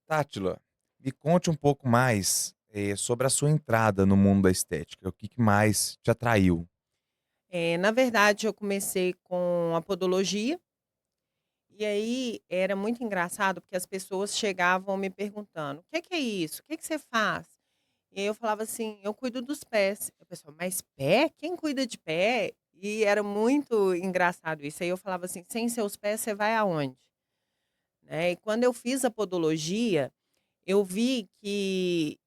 Tátila, me conte um pouco mais, sobre a sua entrada no mundo da estética. O que que mais te atraiu? Na verdade, eu comecei com a podologia, e aí era muito engraçado, porque as pessoas chegavam me perguntando: "O que que é isso? O que que você faz?" E aí eu falava assim: "Eu cuido dos pés". A pessoa: "Mas pé? Quem cuida de pé?" E era muito engraçado isso. Aí eu falava assim: "Sem seus pés, você vai aonde?", né. E quando eu fiz a podologia, eu vi que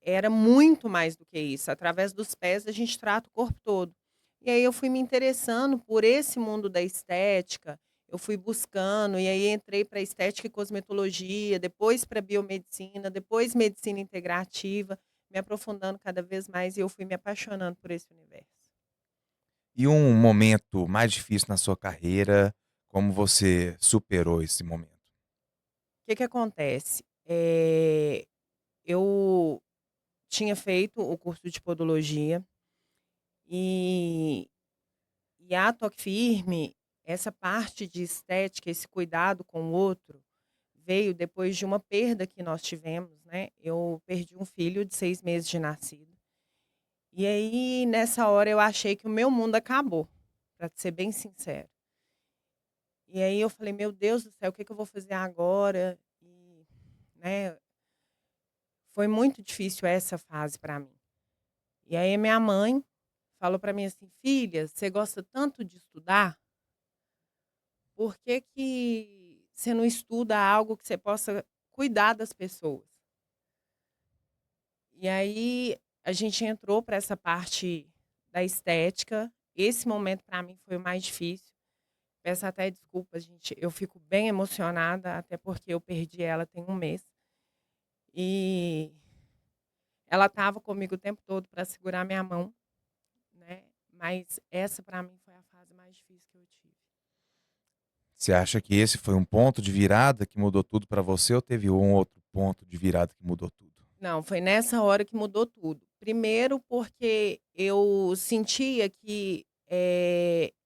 era muito mais do que isso. Através dos pés, a gente trata o corpo todo. E aí eu fui me interessando por esse mundo da estética, eu fui buscando, e aí entrei para estética e cosmetologia, depois para biomedicina, depois medicina integrativa, me aprofundando cada vez mais e eu fui me apaixonando por esse universo. E um momento mais difícil na sua carreira, como você superou esse momento? O que que acontece? Eu tinha feito o curso de podologia e a Toque Firme, essa parte de estética, esse cuidado com o outro, veio depois de uma perda que nós tivemos, né. Eu perdi um filho de 6 meses de nascido. E aí, nessa hora, eu achei que o meu mundo acabou, para ser bem sincera. E aí eu falei: "Meu Deus do céu, o que que eu vou fazer agora?" E, né, foi muito difícil essa fase para mim. E aí a minha mãe falou para mim assim: "Filha, você gosta tanto de estudar, por que que você não estuda algo que você possa cuidar das pessoas?" E aí a gente entrou para essa parte da estética. Esse momento para mim foi o mais difícil. Peço até desculpas, gente, eu fico bem emocionada, até porque eu perdi ela tem um mês. E ela estava comigo o tempo todo para segurar minha mão, né, mas essa para mim foi a fase mais difícil que eu tive. Você acha que esse foi um ponto de virada que mudou tudo pra você ou teve um outro ponto de virada que mudou tudo? Não, foi nessa hora que mudou tudo. Primeiro porque eu sentia que,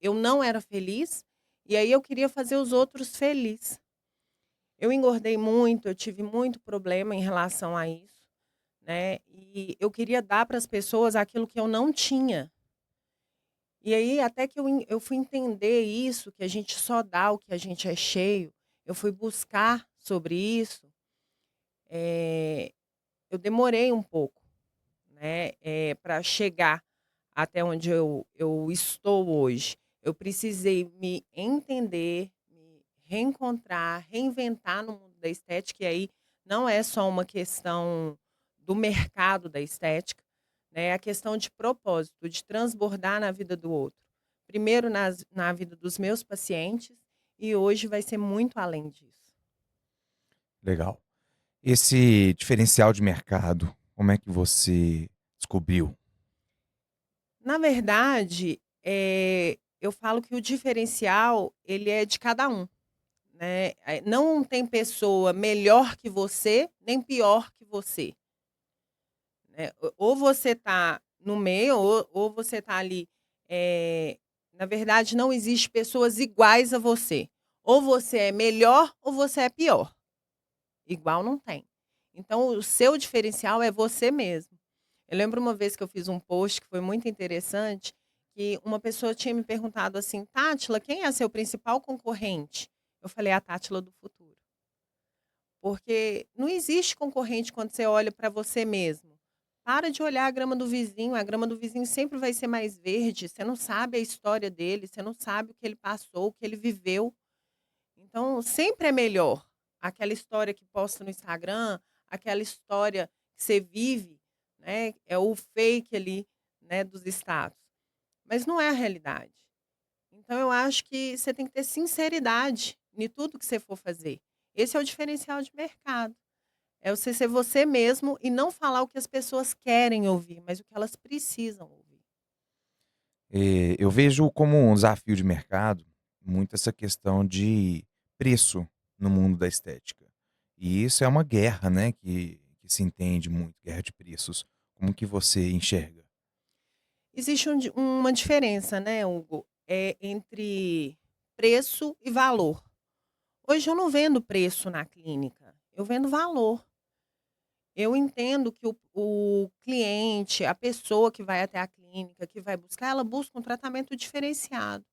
eu não era feliz, e aí eu queria fazer os outros feliz. Eu engordei muito, eu tive muito problema em relação a isso, né, e eu queria dar para as pessoas aquilo que eu não tinha. E aí até que eu fui entender isso, que a gente só dá o que a gente é cheio, eu fui buscar sobre isso, eh, eu demorei um pouco. Né, pra chegar até onde eu estou hoje. Eu precisei me entender, me reencontrar, reinventar no mundo da estética, e aí não é só uma questão do mercado da estética, né, é a questão de propósito, de transbordar na vida do outro. Primeiro na vida dos meus pacientes, e hoje vai ser muito além disso. Legal. Esse diferencial de mercado, como é que você descobriu? Na verdade, eu falo que o diferencial, ele é de cada um, né, não tem pessoa melhor que você, nem pior que você, né, ou você tá no meio ou você tá ali, na verdade não existe pessoas iguais a você, ou você é melhor ou você é pior, igual não tem. Então o seu diferencial é você mesmo. Eu lembro uma vez que eu fiz um post que foi muito interessante, que uma pessoa tinha me perguntado assim: "Tátila, quem é seu principal concorrente?" Eu falei: "A Tátila do futuro". Porque não existe concorrente quando você olha para você mesmo. Para de olhar a grama do vizinho sempre vai ser mais verde, você não sabe a história dele, você não sabe o que ele passou, o que ele viveu. Então sempre é melhor aquela história que posta no Instagram, aquela história que você vive, né, é o fake ali, né, dos status, mas não é a realidade. Então eu acho que você tem que ter sinceridade em tudo que você for fazer. Esse é o diferencial de mercado, é você ser você mesmo e não falar o que as pessoas querem ouvir, mas o que elas precisam ouvir. Eu vejo como um desafio de mercado muito essa questão de preço no mundo da estética. E isso é uma guerra, né, que se entende muito, guerra de preços. Como que você enxerga? Existe uma diferença, né, Hugo, entre preço e valor. Hoje eu não vendo preço na clínica, Eu vendo valor. Eu entendo que o cliente, a pessoa que vai até a clínica, que vai buscar, ela busca um tratamento diferenciado.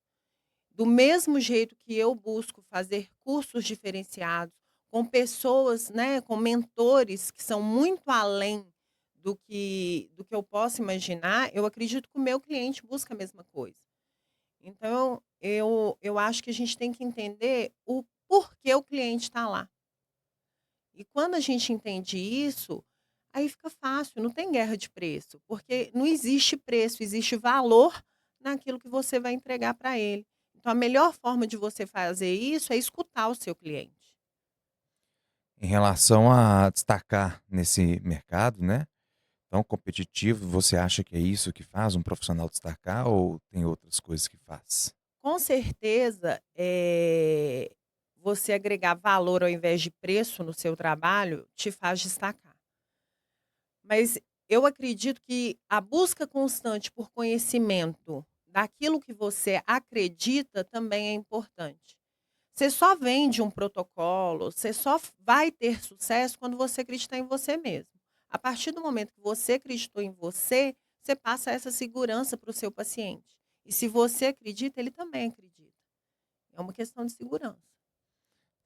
Do mesmo jeito que eu busco fazer cursos diferenciados com pessoas, né, com mentores que são muito além do que eu posso imaginar, eu acredito que o meu cliente busca a mesma coisa. Então, eu acho que a gente tem que entender o porquê o cliente está lá. E quando a gente entende isso, aí fica fácil, não tem guerra de preço, porque não existe preço, existe valor naquilo que você vai entregar para ele. Então, a melhor forma de você fazer isso é escutar o seu cliente. Em relação a destacar nesse mercado, né, tão competitivo, você acha que é isso que faz um profissional destacar ou tem outras coisas que faz? Com certeza, você agregar valor ao invés de preço no seu trabalho te faz destacar. Mas eu acredito que a busca constante por conhecimento daquilo que você acredita também é importante. Você só vende um protocolo, você só vai ter sucesso quando você acreditar em você mesmo. A partir do momento que você acreditou em você, você passa essa segurança para o seu paciente. E se você acredita, ele também acredita. É uma questão de segurança.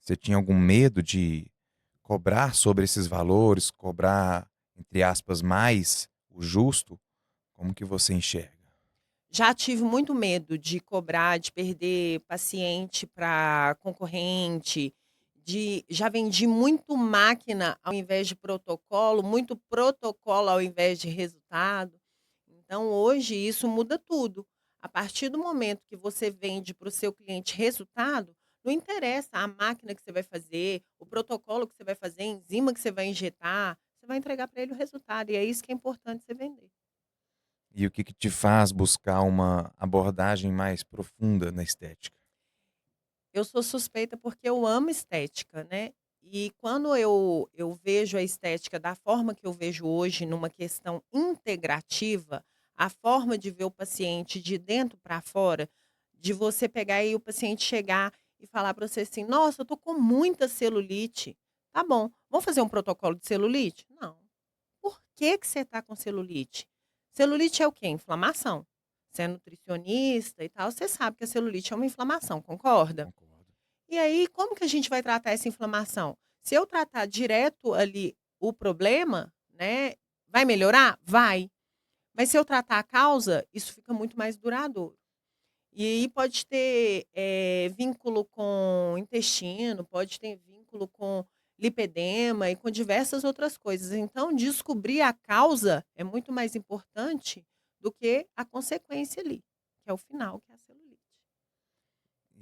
Você tinha algum medo de cobrar sobre esses valores, cobrar, entre aspas, mais o justo? Como que você enxerga? Já tive muito medo de cobrar, de perder paciente para concorrente, já vendi muito máquina ao invés de protocolo, muito protocolo ao invés de resultado. Então hoje isso muda tudo. A partir do momento que você vende para o seu cliente resultado, não interessa a máquina que você vai fazer, o protocolo que você vai fazer, a enzima que você vai injetar, você vai entregar para ele o resultado, e é isso que é importante você vender. E o que que te faz buscar uma abordagem mais profunda na estética? Eu sou suspeita porque eu amo estética, né. E quando eu vejo a estética da forma que eu vejo hoje, numa questão integrativa, a forma de ver o paciente de dentro para fora, de você pegar e o paciente chegar e falar para você assim: "Nossa, eu tô com muita celulite". "Tá bom, vamos fazer um protocolo de celulite?". "Não". "Por que que você tá com celulite?". Celulite é o quê? Inflamação. Você é nutricionista e tal, você sabe que a celulite é uma inflamação, concorda? Concordo. E aí, como que a gente vai tratar essa inflamação? Se eu tratar direto ali o problema, né, vai melhorar? Vai. Mas se eu tratar a causa, isso fica muito mais duradouro. E aí pode ter vínculo com intestino, pode ter vínculo com lipedema e com diversas outras coisas. Então, descobrir a causa é muito mais importante do que a consequência ali, que é o final, que é a celulite.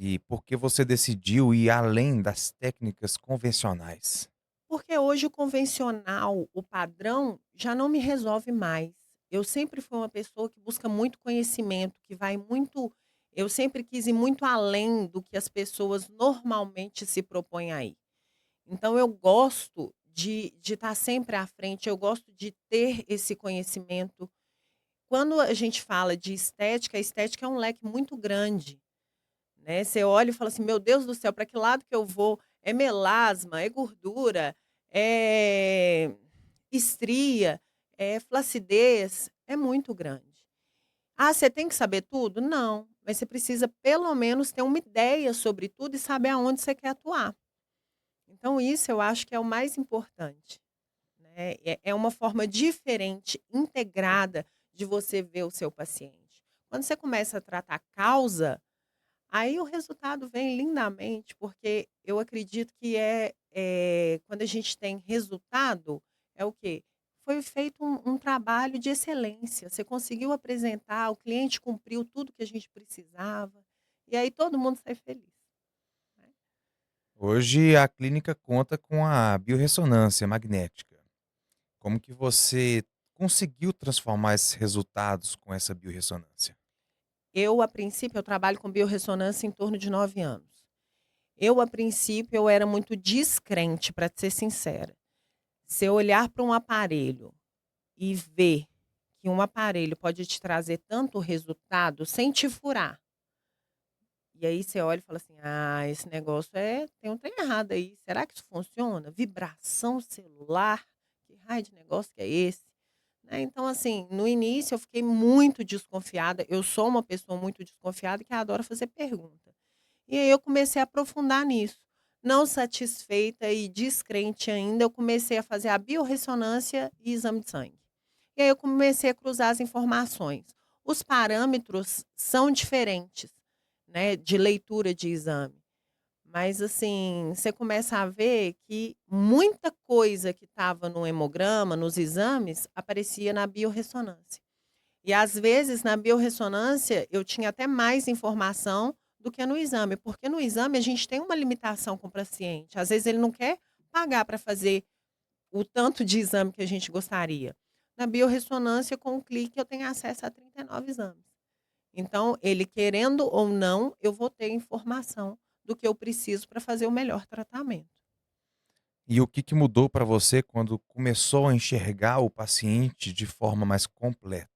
E por que você decidiu ir além das técnicas convencionais? Porque hoje o convencional, o padrão, já não me resolve mais. Eu sempre fui uma pessoa que busca muito conhecimento, que vai muito. Eu sempre quis ir muito além do que as pessoas normalmente se propõem aí. Então, eu gosto de estar sempre à frente, eu gosto de ter esse conhecimento. Quando a gente fala de estética, a estética é um leque muito grande. Né? Você olha e fala assim: "Meu Deus do céu, para que lado que eu vou? É melasma, é gordura, é estria, é flacidez", é muito grande. Ah, você tem que saber tudo? Não, mas você precisa pelo menos ter uma ideia sobre tudo e saber aonde você quer atuar. Então isso eu acho que é o mais importante, né, é uma forma diferente, integrada de você ver o seu paciente. Quando você começa a tratar a causa, aí o resultado vem lindamente, porque eu acredito que quando a gente tem resultado, é o quê? Foi feito um trabalho de excelência, você conseguiu apresentar, o cliente cumpriu tudo que a gente precisava, e aí todo mundo sai feliz, né. Hoje a clínica conta com a biorressonância magnética. Como que você conseguiu transformar esses resultados com essa biorressonância? Eu, a princípio, eu trabalho com biorressonância em torno de 9 anos. Eu, a princípio, eu era muito descrente, para ser sincera. Se eu olhar para um aparelho e ver que um aparelho pode te trazer tanto resultado sem te furar, E aí você olha e fala assim: "Ah, esse negócio tem um trem errado aí, será que isso funciona? Vibração celular? Que raio de negócio que é esse?", né. Então assim, no início eu fiquei muito desconfiada, eu sou uma pessoa muito desconfiada que adora fazer pergunta. E aí eu comecei a aprofundar nisso. Não satisfeita e descrente ainda, eu comecei a fazer a biorressonância e exame de sangue. E aí eu comecei a cruzar as informações. Os parâmetros são diferentes, né, de leitura de exame. Mas assim, você começa a ver que muita coisa que estava no hemograma, nos exames, aparecia na biorressonância. E às vezes na biorressonância eu tinha até mais informação do que no exame, porque no exame a gente tem uma limitação com o paciente. Às vezes ele não quer pagar para fazer o tanto de exame que a gente gostaria. Na biorressonância, com um clique, eu tenho acesso a 39 exames. Então, ele querendo ou não, eu vou ter informação do que eu preciso para fazer o melhor tratamento. E o que que mudou para você quando começou a enxergar o paciente de forma mais completa?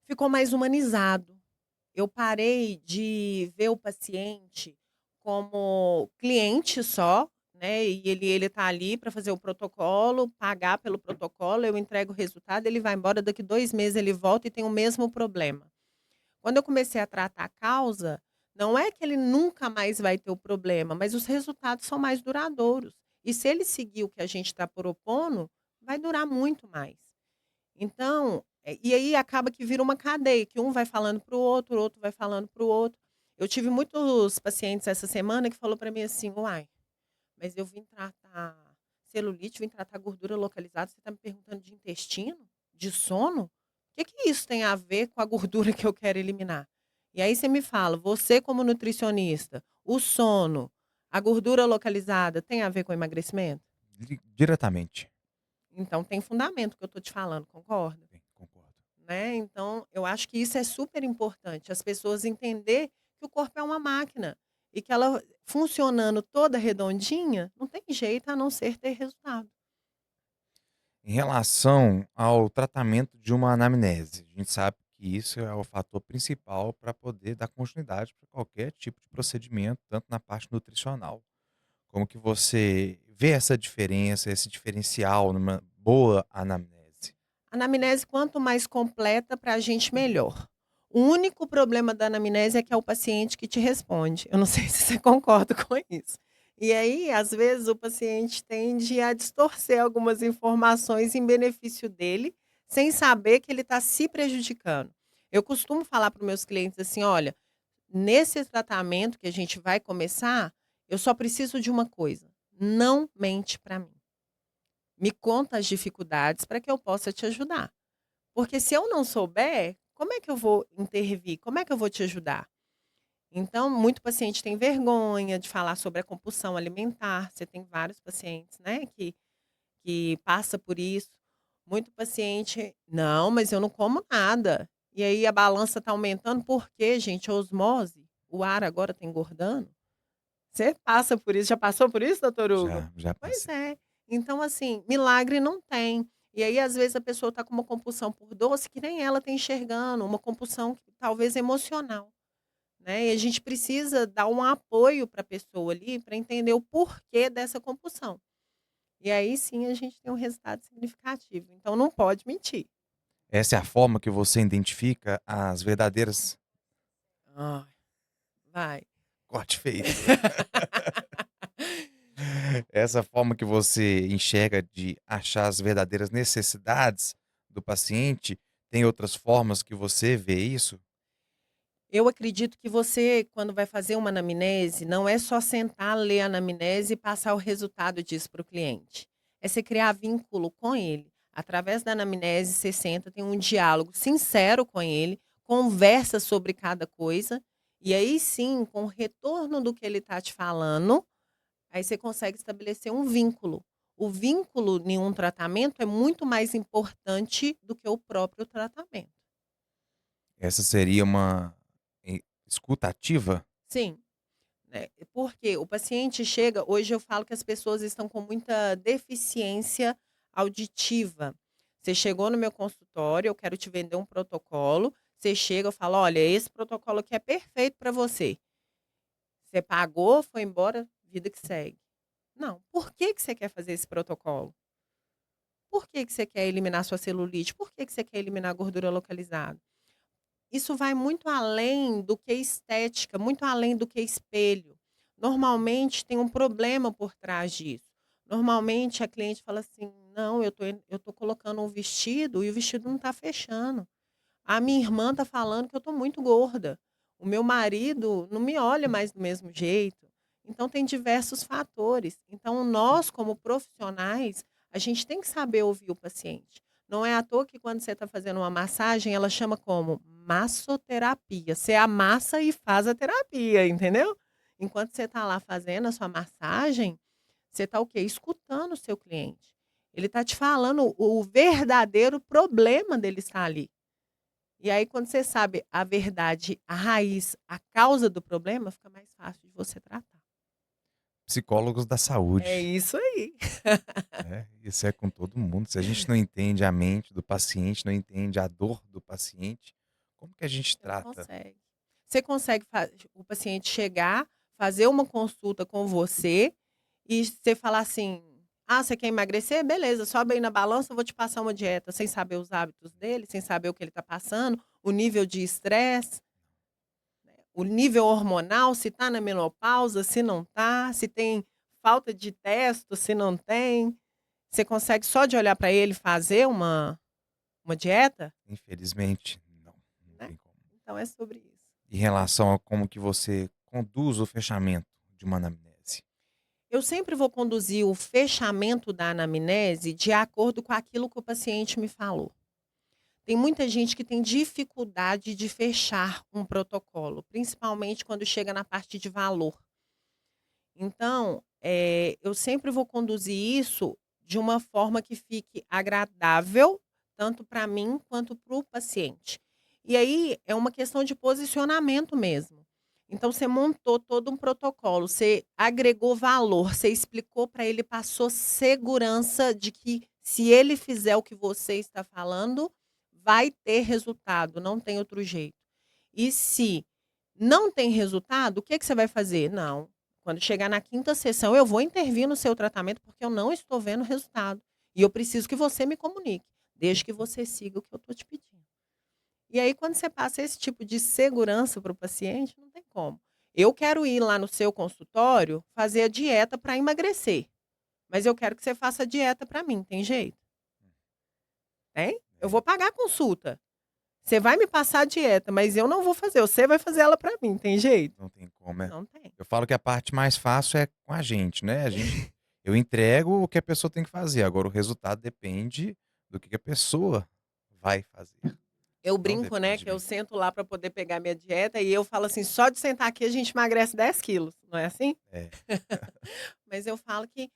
Ficou mais humanizado. Eu parei de ver o paciente como cliente só, né, e ele tá ali para fazer o protocolo, pagar pelo protocolo, eu entrego o resultado, ele vai embora, daqui 2 meses ele volta e tem o mesmo problema. Quando eu comecei a tratar a causa, não é que ele nunca mais vai ter o problema, mas os resultados são mais duradouros. E se ele seguir o que a gente está propondo, vai durar muito mais. Então, e aí acaba que vira uma cadeia, que um vai falando para o outro vai falando para o outro. Eu tive muitos pacientes essa semana que falou para mim assim: "Uai, mas eu vim tratar celulite, vim tratar gordura localizada, você está me perguntando de intestino? De sono? O que que isso tem a ver com a gordura que eu quero eliminar?". E aí você me fala, você como nutricionista, o sono, a gordura localizada tem a ver com emagrecimento? Diretamente. Então tem fundamento o que eu estou te falando, concorda? Sim, concordo. Né, então eu acho que isso é super importante, as pessoas entender que o corpo é uma máquina, e que ela funcionando toda redondinha, não tem jeito a não ser ter resultado. Em relação ao tratamento de uma anamnese, a gente sabe que isso é o fator principal para poder dar continuidade para qualquer tipo de procedimento, tanto na parte nutricional. Como que você vê essa diferença, esse diferencial numa boa anamnese? A anamnese quanto mais completa para a gente melhor. O único problema da anamnese é que é o paciente que te responde, eu não sei se você concorda com isso. E aí, às vezes, o paciente tende a distorcer algumas informações em benefício dele, sem saber que ele está se prejudicando. Eu costumo falar para os meus clientes assim: "Olha, nesse tratamento que a gente vai começar, eu só preciso de uma coisa: não mente para mim. Me conta as dificuldades para que eu possa te ajudar. Porque se eu não souber, como é que eu vou intervir? Como é que eu vou te ajudar?". Então, muito paciente tem vergonha de falar sobre a compulsão alimentar. Você tem vários pacientes, né, que passa por isso. Muito paciente: "Não, mas eu não como nada". E aí a balança está aumentando, por quê, gente? Osmose. O ar agora está engordando. Você passa por isso, já passou por isso, doutor Hugo? Já Pois passei. é. Então, assim, milagre não tem. E aí, às vezes, a pessoa está com uma compulsão por doce que nem ela está enxergando, uma compulsão talvez emocional, né? E a gente precisa dar um apoio para a pessoa ali, para entender o porquê dessa compulsão. E aí sim a gente tem um resultado significativo. Então não pode mentir. Essa é a forma que você identifica as verdadeiras Ai, vai. corte feito. Essa forma que você enxerga de achar as verdadeiras necessidades do paciente, tem outras formas que você vê isso? Eu acredito que você, quando vai fazer uma anamnese, não é só sentar, ler a anamnese e passar o resultado disso para o cliente. É você criar vínculo com ele. Através da anamnese, você senta, tem um diálogo sincero com ele, conversa sobre cada coisa, e aí sim, com o retorno do que ele está te falando, aí você consegue estabelecer um vínculo. O vínculo em um tratamento é muito mais importante do que o próprio tratamento. Essa seria uma escuta ativa? Sim. Né, porque o paciente chega, hoje eu falo que as pessoas estão com muita deficiência auditiva. Você chegou no meu consultório, eu quero te vender um protocolo, você chega, eu falo: "Olha, esse protocolo aqui é perfeito para você". Você pagou, foi embora, vida que segue. Não, por que que você quer fazer esse protocolo? Por que que você quer eliminar sua celulite? Por que que você quer eliminar a gordura localizada? Isso vai muito além do que estética, muito além do que espelho. Normalmente tem um problema por trás disso. Normalmente a cliente fala assim: "Não, eu tô colocando um vestido e o vestido não está fechando. A minha irmã está falando que eu estou muito gorda. O meu marido não me olha mais do mesmo jeito". Então tem diversos fatores. Então nós, como profissionais, a gente tem que saber ouvir o paciente. Não é à toa que quando você está fazendo uma massagem, ela chama como massoterapia. Você amassa e faz a terapia, entendeu? Enquanto você está lá fazendo a sua massagem, você está o quê? Escutando o seu cliente. Ele está te falando o verdadeiro problema dele estar ali. E aí, quando você sabe a verdade, a raiz, a causa do problema, fica mais fácil de você tratar. Psicólogos da É saúde. isso aí. Isso é com todo mundo. Se a gente não entende a mente do paciente, não entende a dor do paciente, como que a gente Você não trata? consegue. Você consegue o paciente chegar, fazer uma consulta com você e você falar assim: "Ah, você quer emagrecer? Beleza, sobe aí na balança, eu vou te passar uma dieta", sem saber os hábitos dele, sem saber o que ele está passando, o nível de estresse, o nível hormonal, se está na menopausa, se não está, se tem falta de testo, se não tem. Você consegue só de olhar para ele fazer uma dieta, Infelizmente, não, não né. tem como. Então é sobre isso. Em relação a como que você conduz o fechamento de uma anamnese. Eu sempre vou conduzir o fechamento da anamnese de acordo com aquilo que o paciente me falou. Tem muita gente que tem dificuldade de fechar um protocolo, principalmente quando chega na parte de valor. Então, eu sempre vou conduzir isso de uma forma que fique agradável, tanto para mim quanto para o paciente. E aí é uma questão de posicionamento mesmo. Então, você montou todo um protocolo, você agregou valor, você explicou para ele, passou segurança de que se ele fizer o que você está falando, vai ter resultado, não tem outro jeito. E se não tem resultado, o que que você vai fazer? Não, quando chegar na quinta sessão, eu vou intervir no seu tratamento, porque eu não estou vendo resultado. E eu preciso que você me comunique, desde que você siga o que eu estou te pedindo. E aí, quando você passa esse tipo de segurança para o paciente, não tem como. Eu quero ir lá no seu consultório fazer a dieta para emagrecer, mas eu quero que você faça a dieta para mim, tem jeito? Tem? Eu É, vou pagar a consulta. Você vai me passar a dieta, mas eu não vou fazer, você vai fazer ela para mim, tem jeito? não tem como, é. Não tem. Eu falo que a parte mais fácil é com a gente, né, eu entrego o que a pessoa tem que fazer, agora o resultado depende do que a pessoa vai fazer, Eu não brinco, depende né, de que eu mim. sento lá para poder pegar minha dieta e eu falo assim: "Só de sentar aqui a gente emagrece 10 quilos", não é assim? É. Mas eu falo que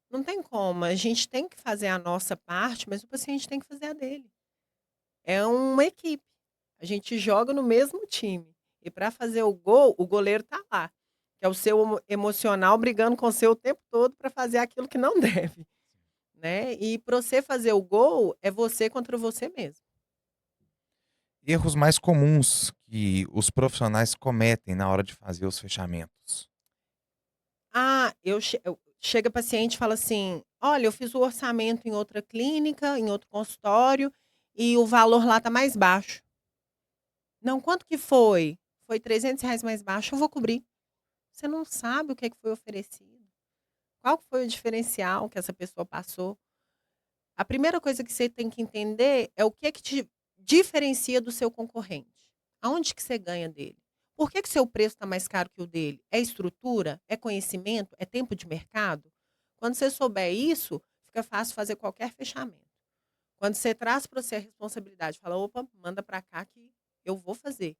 não tem como, a gente tem que fazer a nossa parte, mas o paciente tem que fazer a dele. É uma equipe, a gente joga no mesmo time, e para fazer o gol, o goleiro tá lá, que é o seu emocional brigando com o seu o tempo todo para fazer aquilo que não deve, né. E para você fazer o gol, é você contra você mesmo. Erros mais comuns que os profissionais cometem na hora de fazer os fechamentos. Ah, chega paciente e fala assim: "Olha, eu fiz o orçamento em outra clínica, em outro consultório, e o valor lá tá mais baixo". "Não, quanto que foi?". "Foi R$ 300 mais baixo". "Eu vou cobrir". Você não sabe o que é que foi oferecido. Qual que foi o diferencial que essa pessoa passou. A primeira coisa que você tem que entender é o que é que te diferencia do seu concorrente. Aonde que você ganha dele? Por que que seu preço está mais caro que o dele? É estrutura? É conhecimento? É tempo de mercado? Quando você souber isso, fica fácil fazer qualquer fechamento. Quando você traz para você a responsabilidade, fala: "Opa, manda para cá que eu vou fazer",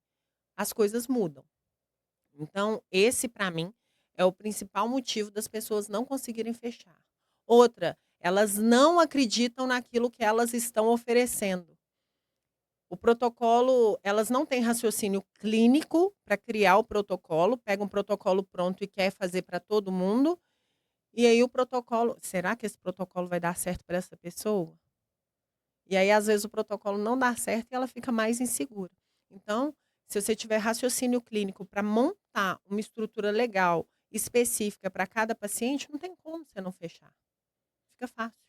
as coisas mudam. Então, esse para mim é o principal motivo das pessoas não conseguirem fechar. Outra, elas não acreditam naquilo que elas estão oferecendo. O protocolo, elas não têm raciocínio clínico para criar o protocolo, pega um protocolo pronto e quer fazer para todo mundo, e aí o protocolo, será que esse protocolo vai dar certo para essa pessoa? E aí, às vezes, o protocolo não dá certo e ela fica mais insegura. Então, se você tiver raciocínio clínico para montar montar uma estrutura legal, específica para cada paciente, não tem como você não fechar. Fica fácil.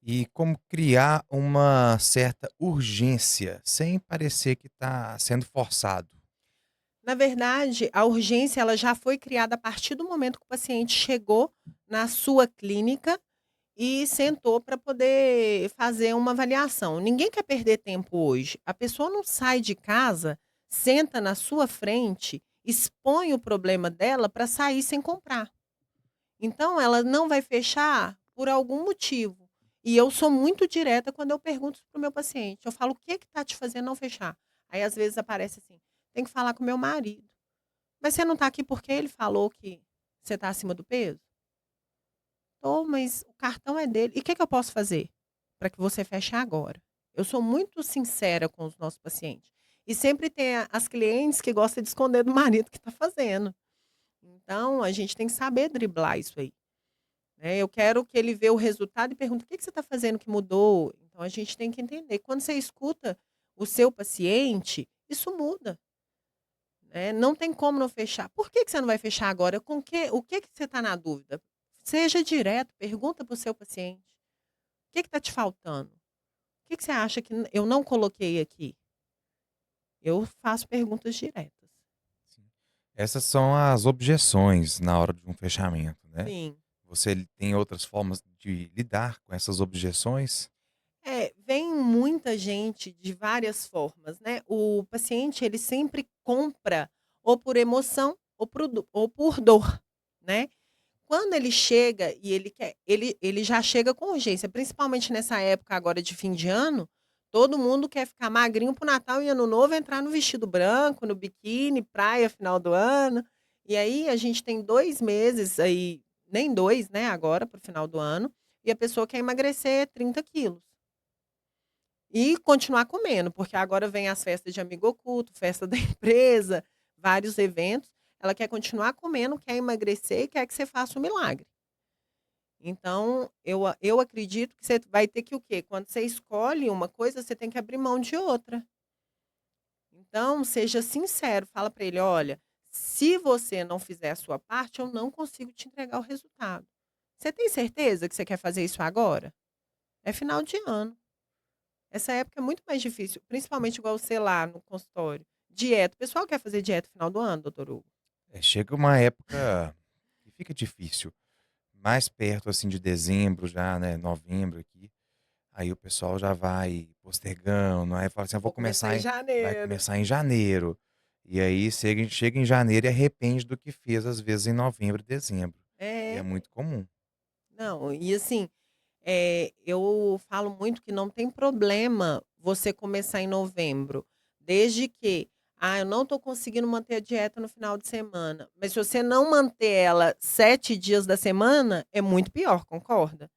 E como criar uma certa urgência, sem parecer que está sendo forçado. Na verdade, a urgência ela já foi criada a partir do momento que o paciente chegou na sua clínica e sentou para poder fazer uma avaliação. Ninguém quer perder tempo hoje. A pessoa não sai de casa, senta na sua frente, expõe o problema dela para sair sem comprar. Então, ela não vai fechar por algum motivo. E eu sou muito direta quando eu pergunto para o meu paciente. Eu falo, o que está te fazendo não fechar? Aí, às vezes, aparece assim, tem que falar com meu marido. Mas você não está aqui porque ele falou que você está acima do peso? Tô, mas o cartão é dele. E o que, que eu posso fazer para que você feche agora? Eu sou muito sincera com os nossos pacientes. E sempre tem as clientes que gostam de esconder do marido que está fazendo. Então, a gente tem que saber driblar isso aí. Né? Eu quero que ele vê o resultado e pergunte: o que, que você está fazendo que mudou? Então, a gente tem que entender. Quando você escuta o seu paciente, isso muda. Né? Não tem como não fechar. Por que, que você não vai fechar agora? O que, que você está na dúvida? Seja direto, pergunta para o seu paciente. O que está te faltando? O que, que você acha que eu não coloquei aqui? Eu faço perguntas diretas. Sim. Essas são as objeções na hora de um fechamento, né? Sim. Você tem outras formas de lidar com essas objeções? Vem muita gente de várias formas, né. O paciente, ele sempre compra ou por emoção ou por dor, né. Quando ele chega e ele já chega com urgência, principalmente nessa época agora de fim de ano, todo mundo quer ficar magrinho para o Natal e Ano Novo, entrar no vestido branco, no biquíni, praia final do ano. E aí a gente tem 2 meses aí, nem 2, né, agora para o final do ano, e a pessoa quer emagrecer 30 quilos. E continuar comendo, porque agora vem as festas de amigo oculto, festa da empresa, vários eventos. Ela quer continuar comendo, quer emagrecer e quer que você faça um milagre. Então, eu acredito que você vai ter que o quê? Quando você escolhe uma coisa, você tem que abrir mão de outra. Então, seja sincero, fala para ele: "Olha, se você não fizer a sua parte, eu não consigo te entregar o resultado. Você tem certeza que você quer fazer isso agora? É final de ano". Essa época é muito mais difícil, principalmente igual você lá no consultório. Dieta, o pessoal quer fazer dieta no final do ano, doutor Hugo? Chega uma época que fica difícil. Mais perto, assim, de dezembro já, né, novembro aqui, aí o pessoal já vai postergando, aí fala assim: "Eu vou Vou começar começar em em", vai janeiro. começar em janeiro. E aí chega em janeiro e arrepende do que fez, às vezes, em novembro e dezembro. E é É, muito comum. não, e assim, eu falo muito que não tem problema você começar em novembro, desde que, eu não estou conseguindo manter a dieta no final de semana, mas se você não manter ela 7 dias da semana, é muito pior, concorda?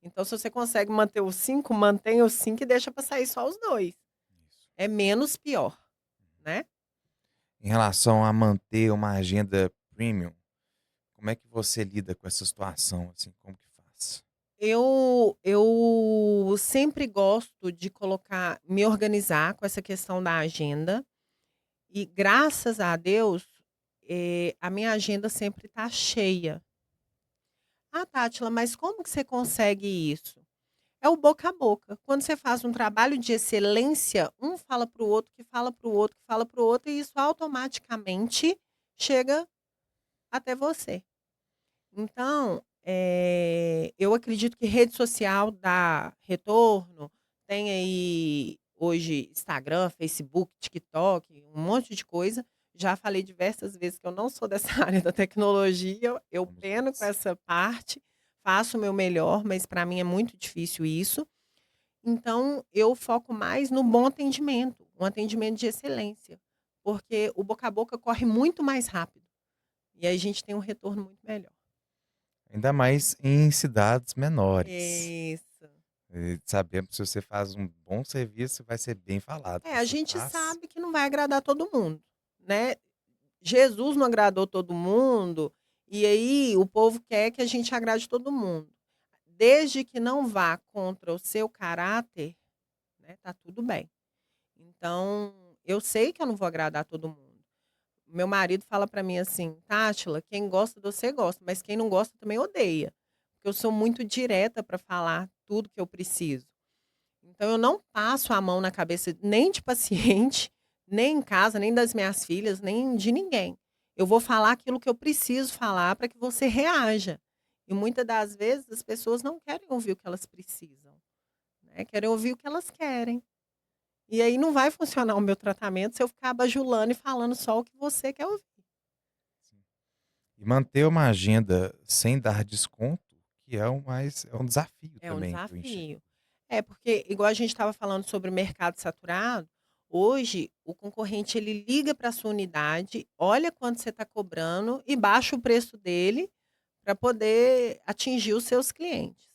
Então, se você consegue manter os 5, mantém os 5 e deixa para sair só os 2. Isso. É menos pior, né? Em relação a manter uma agenda premium, como é que você lida com essa situação, assim, como que faz? Eu sempre gosto de colocar me organizar com essa questão da agenda e graças a Deus, a minha agenda sempre está cheia. "Ah, Tátila, mas como que você consegue isso?" É o boca a boca. Quando você faz um trabalho de excelência, um fala para o outro, que fala para o outro, que fala para o outro, e isso automaticamente chega até você. Então, eu acredito que rede social dá retorno. Tem aí hoje Instagram, Facebook, TikTok, um monte de coisa. Já falei diversas vezes que eu não sou dessa área da tecnologia, eu Somos peno com dois. essa parte, faço o meu melhor, mas para mim é muito difícil isso. Então, eu foco mais no bom atendimento, um atendimento de excelência, porque o boca a boca corre muito mais rápido e aí a gente tem um retorno muito melhor. Ainda mais em cidades menores. Isso. Sabemos que se você faz um bom serviço, vai ser bem falado. É, a Você gente faz, sabe que não vai agradar todo mundo, né. Jesus não agradou todo mundo, e aí o povo quer que a gente agrade todo mundo. Desde que não vá contra o seu caráter, né, tá tudo bem. Então, eu sei que eu não vou agradar todo mundo, meu marido fala pra mim assim: "Tátila, quem gosta de você gosta, mas quem não gosta também odeia". Porque eu sou muito direta para falar tudo que eu preciso. Então eu não passo a mão na cabeça nem de paciente, nem em casa, nem das minhas filhas, nem de ninguém. Eu vou falar aquilo que eu preciso falar para que você reaja. E muitas das vezes as pessoas não querem ouvir o que elas precisam, né, querem ouvir o que elas querem. E aí não vai funcionar o meu tratamento se eu ficar bajulando e falando só o que você quer ouvir. E manter uma agenda sem dar desconto, que é o mais é um desafio É um também que eu enxergo. desafio. É, porque igual a gente estava falando sobre o mercado saturado, hoje o concorrente ele liga para a sua unidade, olha quanto você está cobrando e baixa o preço dele para poder atingir os seus clientes.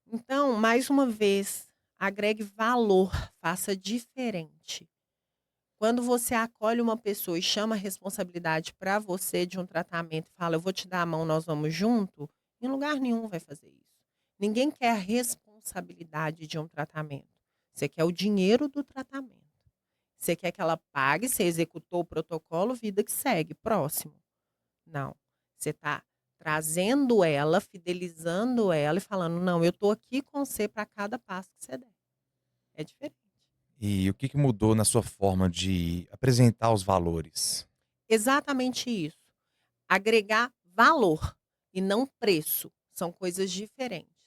Então, mais uma vez, agregue valor, faça diferente. Quando você acolhe uma pessoa e chama a responsabilidade para você de um tratamento e fala: "Eu vou te dar a mão, nós vamos junto", em lugar nenhum vai fazer isso. Ninguém quer a responsabilidade de um tratamento. Você quer o dinheiro do tratamento. Você quer que ela pague, você executou o protocolo, vida que segue, próximo. Não. Você está trazendo ela, fidelizando ela e falando: "Não, eu estou aqui com você para cada passo que você der". É diferente. E o que que mudou na sua forma de apresentar os valores? Exatamente isso. Agregar valor e não preço, são coisas diferentes.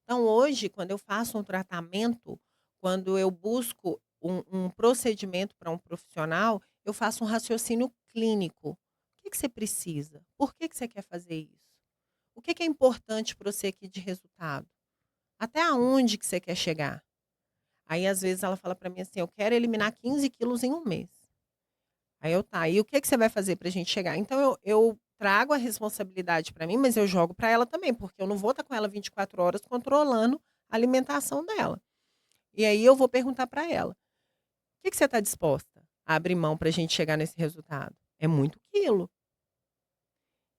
Então hoje, quando eu faço um tratamento, quando eu busco um procedimento para um profissional, eu faço um raciocínio clínico. O que que você precisa? Por que que você quer fazer isso? O que que é importante para você aqui de resultado? Até aonde que você quer chegar? Aí às vezes ela fala para mim assim: "Eu quero eliminar 15 quilos em um mês". Aí eu: "Tá, e o que que você vai fazer pra gente chegar?". Então eu trago a responsabilidade pra mim, mas eu jogo pra ela também, porque eu não vou estar com ela 24 horas controlando a alimentação dela. E aí eu vou perguntar pra ela: "O que que você está disposta a abrir mão pra gente chegar nesse resultado?". É muito quilo.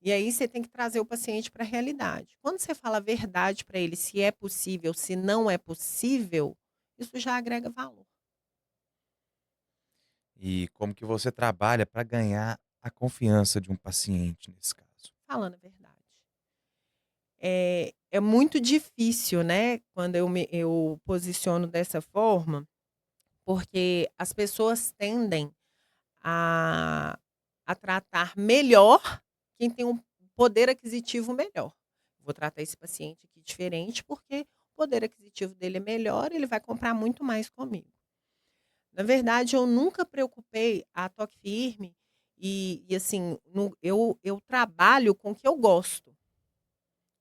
E aí você tem que trazer o paciente pra realidade. Quando você fala a verdade pra ele, se é possível, se não é possível, isso já agrega valor. E como que você trabalha para ganhar a confiança de um paciente nesse caso? Falando a verdade. É muito difícil, né, quando eu posiciono dessa forma, porque as pessoas tendem a a tratar melhor quem tem um poder aquisitivo melhor. Vou tratar esse paciente aqui diferente, porque o poder aquisitivo dele é melhor, ele vai comprar muito mais comigo. Na verdade, eu nunca preocupei a Toque Firme e assim, eu trabalho com o que eu gosto.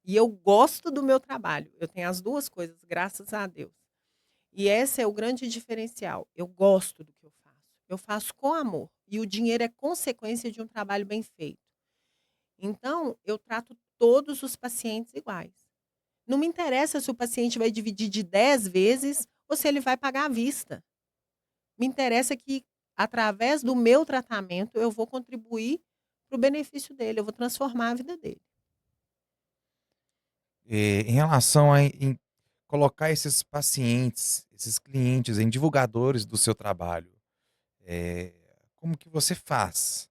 E eu gosto do meu trabalho. Eu tenho as 2 coisas, graças a Deus. E esse é o grande diferencial. Eu gosto do que eu faço. Eu faço com amor. E o dinheiro é consequência de um trabalho bem feito. Então, eu trato todos os pacientes iguais. Não me interessa se o paciente vai dividir de 10 vezes ou se ele vai pagar à vista. Me interessa que, através do meu tratamento, eu vou contribuir para o benefício dele, eu vou transformar a vida dele. Em relação a em colocar esses pacientes, esses clientes em divulgadores do seu trabalho, eh, como que você faz?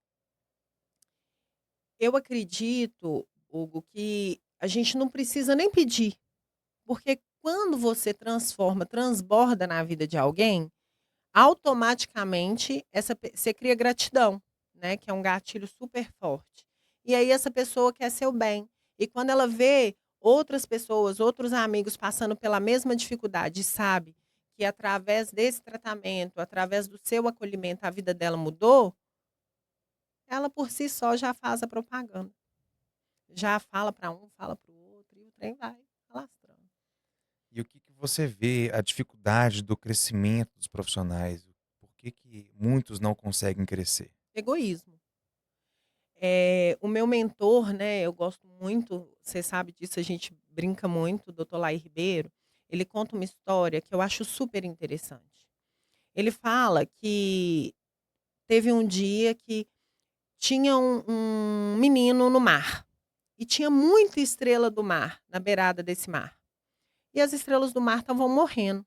Eu acredito, Hugo, que a gente não precisa nem pedir, porque quando você transforma, transborda na vida de alguém, automaticamente você cria gratidão, né, que é um gatilho super forte. E aí essa pessoa quer seu bem. E quando ela vê outras pessoas, outros amigos passando pela mesma dificuldade e sabe que através desse tratamento, através do seu acolhimento, a vida dela mudou, ela por si só já faz a propaganda. Já fala para um, fala para o outro e o trem vai alastrando. E o que que você vê a dificuldade do crescimento dos profissionais? Por que que muitos não conseguem crescer? Egoísmo. O meu mentor, né, eu gosto muito, você sabe disso, a gente brinca muito, o doutor Laí Ribeiro, ele conta uma história que eu acho super interessante. Ele fala que teve um dia que tinha um menino no mar, e tinha muita estrela do mar na beirada desse mar. E as estrelas do mar estavam morrendo.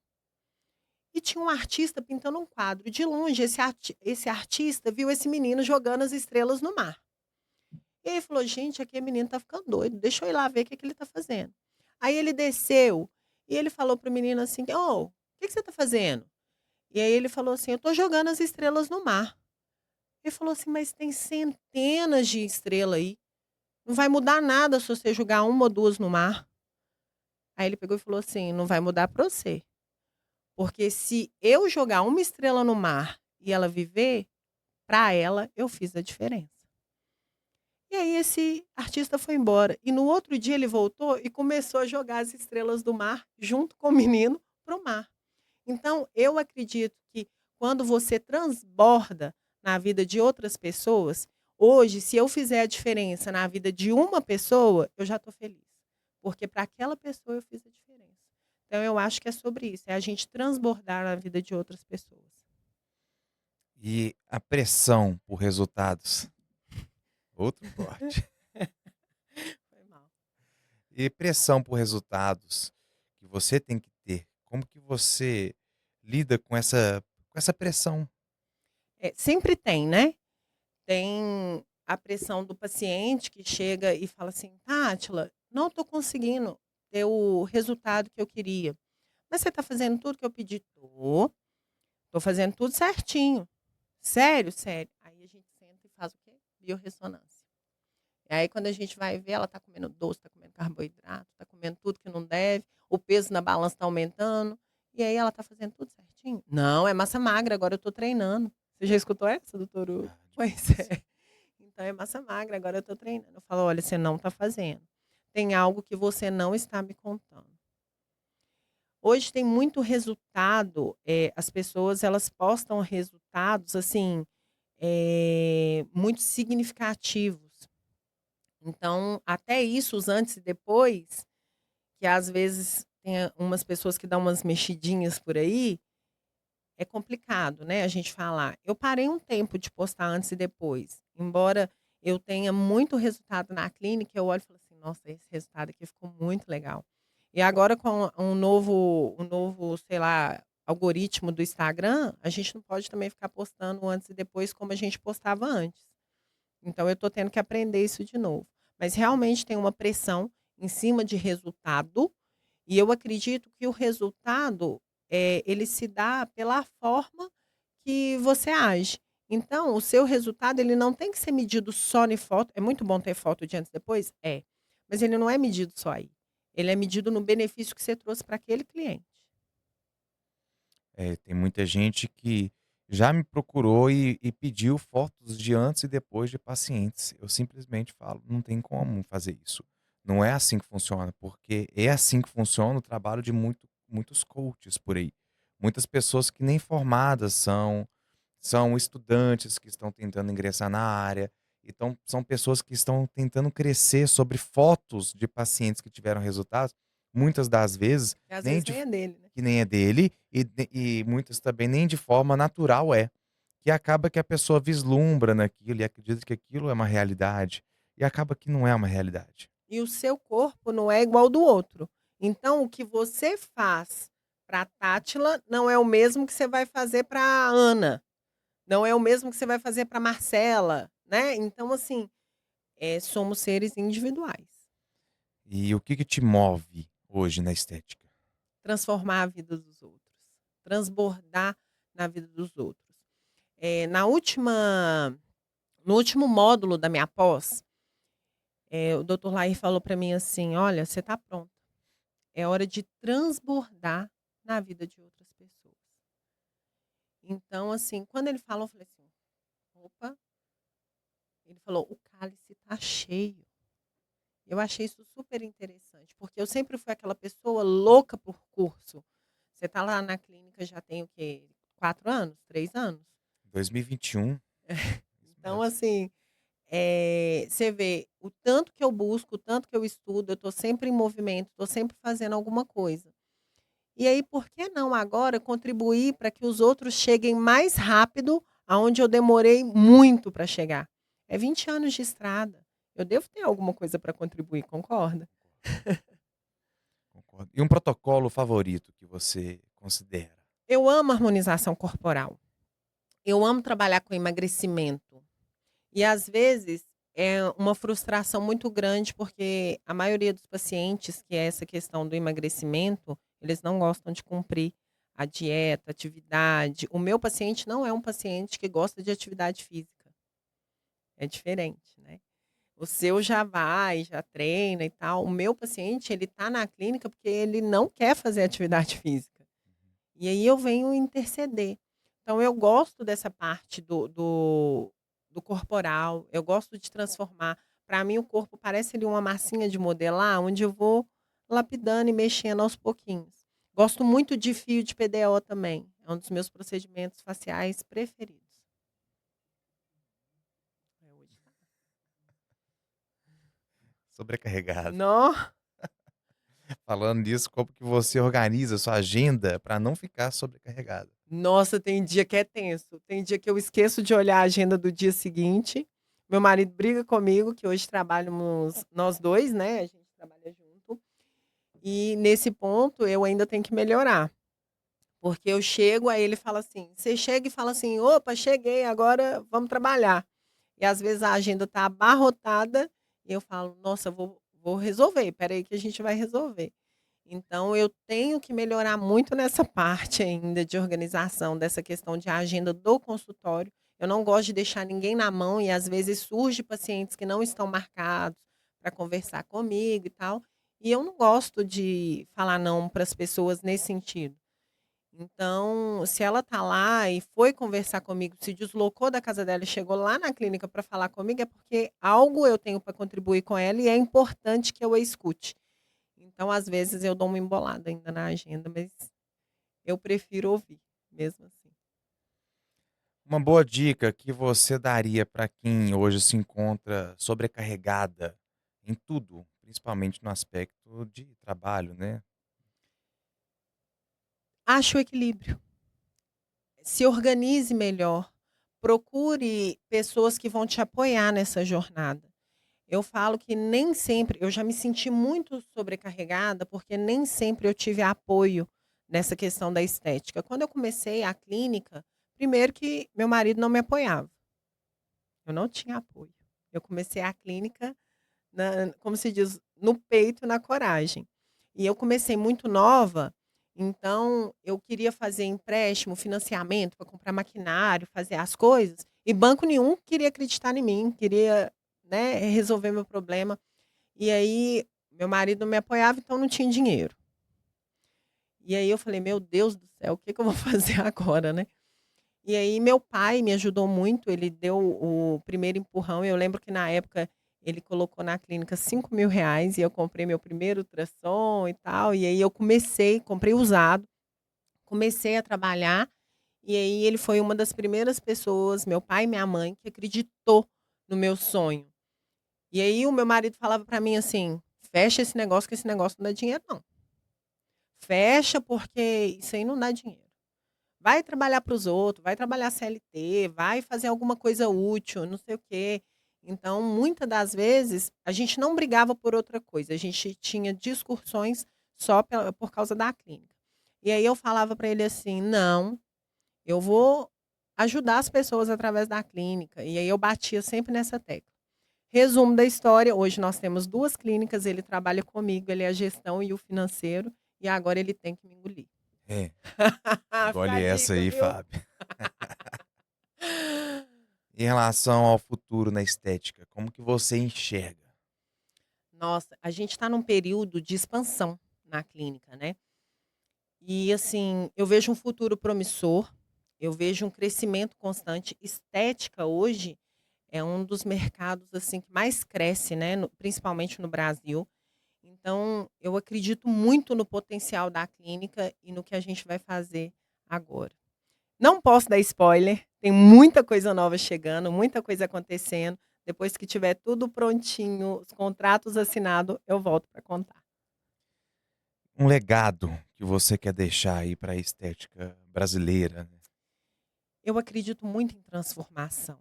e tinha um artista pintando um quadro. De longe, esse artista viu esse menino jogando as estrelas no mar. E ele falou: "Gente, aquele menino tá ficando doido, deixa eu ir lá ver o que que ele tá fazendo". Aí ele desceu e ele falou para o menino assim: "Ô, o que que você tá fazendo?". E aí ele falou assim: "Eu tô jogando as estrelas no mar". Ele falou assim: "Mas tem centenas de estrela aí, não vai mudar nada se você jogar uma ou 2 no mar". Aí ele pegou e falou assim: "Não vai mudar para você, porque se eu jogar uma estrela no mar e ela viver, para ela eu fiz a diferença". E aí esse artista foi embora. E no outro dia ele voltou e começou a jogar as estrelas do mar junto com o menino para o mar. Então eu acredito que quando você transborda na vida de outras pessoas, hoje, se eu fizer a diferença na vida de uma pessoa, eu já estou feliz. Porque para aquela pessoa eu fiz a diferença. Então eu acho que é sobre isso, é a gente transbordar na vida de outras pessoas. E a pressão por resultados, outro forte. Foi mal. E pressão por resultados que você tem que ter, como que você lida com essa pressão? Sempre tem, né? Tem a pressão do paciente que chega e fala assim: "Tátila, não estou conseguindo ter o resultado que eu queria. Mas você está fazendo tudo que eu pedi?". Tô fazendo tudo certinho". "Sério?". "Sério". Aí a gente senta e faz o quê? Biorressonância. E aí quando a gente vai ver, ela está comendo doce, está comendo carboidrato, está comendo tudo que não deve, o peso na balança está aumentando. E aí ela está fazendo tudo certinho? "Não, é massa magra, agora eu estou treinando". Você já escutou essa, doutor Hugo? Ah, Pois demais. é. Então é massa magra, agora eu estou treinando. Eu falo: "Olha, você não está fazendo. Tem algo que você não está me contando". Hoje tem muito resultado, as pessoas elas postam resultados, assim, muito significativos. Então, até isso, os antes e depois, que às vezes tem umas pessoas que dão umas mexidinhas por aí, é complicado, né, a gente falar. Eu parei um tempo de postar antes e depois, embora eu tenha muito resultado na clínica, eu olho e falo assim: "Nossa, esse resultado aqui ficou muito legal". E agora com um novo, sei lá, algoritmo do Instagram, a gente não pode também ficar postando antes e depois como a gente postava antes. Então eu estou tendo que aprender isso de novo. Mas realmente tem uma pressão em cima de resultado, e eu acredito que o resultado, ele se dá pela forma que você age. Então, o seu resultado ele não tem que ser medido só em foto. É muito bom ter foto de antes e depois? É. Mas ele não é medido só aí. Ele é medido no benefício que você trouxe para aquele cliente. Tem muita gente que já me procurou e pediu fotos de antes e depois de pacientes. Eu simplesmente falo: "Não tem como fazer isso. Não é assim que funciona", porque é assim que funciona o trabalho de muitos coaches por aí. Muitas pessoas que nem formadas são estudantes que estão tentando ingressar na área, então são pessoas que estão tentando crescer sobre fotos de pacientes que tiveram resultados, muitas das vezes E às nem vezes de nem é dele, né. que nem é dele, e muitas também nem de forma natural é. Que acaba que a pessoa vislumbra naquilo e acredita que aquilo é uma realidade, e acaba que não é uma realidade. E o seu corpo não é igual ao do outro. Então o que você faz para a Tátila não é o mesmo que você vai fazer para a Ana, não é o mesmo que você vai fazer para a Marcela, né. Então assim, somos seres individuais. E o que que te move hoje na estética? Transformar a vida dos outros, transbordar na vida dos outros. Na última no último módulo da minha pós, o doutor Lair falou para mim assim: "Olha, você está pronta, é hora de transbordar na vida de outras pessoas". Então, assim, quando ele falou, eu falei assim: "Opa", ele falou: "O cálice está cheio". Eu achei isso super interessante, porque eu sempre fui aquela pessoa louca por curso. Você está lá na clínica já tem o quê? 4 anos? 3 anos? 2021, isso Então, mesmo. assim, você vê o tanto que eu busco, o tanto que eu estudo, eu estou sempre em movimento, estou sempre fazendo alguma coisa. E aí, por que não agora contribuir para que os outros cheguem mais rápido aonde eu demorei muito para chegar? É 20 anos de estrada. Eu devo ter alguma coisa para contribuir, concorda? Concordo. E um protocolo favorito que você considera? Eu amo harmonização corporal. Eu amo trabalhar com emagrecimento. E às vezes é uma frustração muito grande, porque a maioria dos pacientes, que é essa questão do emagrecimento, eles não gostam de cumprir a dieta, atividade. O meu paciente não é um paciente que gosta de atividade física. É diferente, né? O seu já vai, já treina e tal. O meu paciente, ele tá na clínica porque ele não quer fazer atividade física. E aí eu venho interceder. Então eu gosto dessa parte do corporal, eu gosto de transformar. Para mim o corpo parece ali uma massinha de modelar, onde eu vou lapidando e mexendo aos pouquinhos. Gosto muito de fio de PDO também, é um dos meus procedimentos faciais preferidos. É, hoje tá. Sobrecarregado. Nó. Falando nisso, como que você organiza a sua agenda para não ficar sobrecarregada? Nossa, tem dia que é tenso. Tem dia que eu esqueço de olhar a agenda do dia seguinte. Meu marido briga comigo, que hoje trabalhamos nós 2, né, a gente trabalha junto. E nesse ponto eu ainda tenho que melhorar, porque eu chego, aí ele fala assim, você chega e fala assim: "Opa, cheguei, agora vamos trabalhar". E às vezes a agenda tá abarrotada e eu falo: "Nossa, vou resolver, espera aí que a gente vai resolver". Então eu tenho que melhorar muito nessa parte ainda de organização, dessa questão de agenda do consultório. Eu não gosto de deixar ninguém na mão e às vezes surge pacientes que não estão marcados para conversar comigo e tal, e eu não gosto de falar não para as pessoas nesse sentido. Então, se ela tá lá e foi conversar comigo, se deslocou da casa dela e chegou lá na clínica para falar comigo, é porque algo eu tenho para contribuir com ela e é importante que eu a escute. Então, às vezes, eu dou uma embolada ainda na agenda, mas eu prefiro ouvir, mesmo assim. Uma boa dica que você daria para quem hoje se encontra sobrecarregada em tudo, principalmente no aspecto de trabalho, né? Acho o equilíbrio. Se organize melhor. Procure pessoas que vão te apoiar nessa jornada. Eu falo que nem sempre eu já me senti muito sobrecarregada, porque nem sempre eu tive apoio nessa questão da estética. Quando eu comecei a clínica, primeiro que meu marido não me apoiava, eu não tinha apoio. Eu comecei a clínica como se diz, no peito, na coragem. E eu comecei muito nova, então eu queria fazer empréstimo, financiamento para comprar maquinário, fazer as coisas, e banco nenhum queria acreditar em mim, queria, né, resolver meu problema. E aí meu marido não me apoiava, então não tinha dinheiro. E aí eu falei: "Meu Deus do céu, o que que eu vou fazer agora, né?". E aí meu pai me ajudou muito, ele deu o primeiro empurrão, eu lembro que na época ele colocou na clínica R$ 5.000 e eu comprei meu primeiro ultrassom e tal, e aí eu comprei usado, comecei a trabalhar, e aí ele foi uma das primeiras pessoas, meu pai e minha mãe, que acreditou no meu sonho. E aí o meu marido falava para mim assim: "Fecha esse negócio que esse negócio não dá dinheiro não. Fecha porque isso aí não dá dinheiro". Vai trabalhar para os outros, vai trabalhar CLT, vai fazer alguma coisa útil, não sei o quê. Então, muitas das vezes, a gente não brigava por outra coisa, a gente tinha discussões só por causa da clínica. E aí eu falava para ele assim: "Não, eu vou ajudar as pessoas através da clínica", e aí eu batia sempre nessa tecla. Resumo da história, hoje nós temos 2 clínicas, ele trabalha comigo, ele é a gestão e o financeiro, e agora ele tem que me engolir. É, Fica engole a essa dica, aí, viu? Fábio. Em relação ao futuro na estética, como que você enxerga? Nossa, a gente está num período de expansão na clínica, né. E assim, eu vejo um futuro promissor, eu vejo um crescimento constante. Estética hoje é um dos mercados, assim, que mais cresce, né, principalmente no Brasil. Então, eu acredito muito no potencial da clínica e no que a gente vai fazer agora. Não posso dar spoiler, tem muita coisa nova chegando, muita coisa acontecendo. Depois que tiver tudo prontinho, os contratos assinados, eu volto para contar. Um legado que você quer deixar aí para a estética brasileira, né? Eu acredito muito em transformação.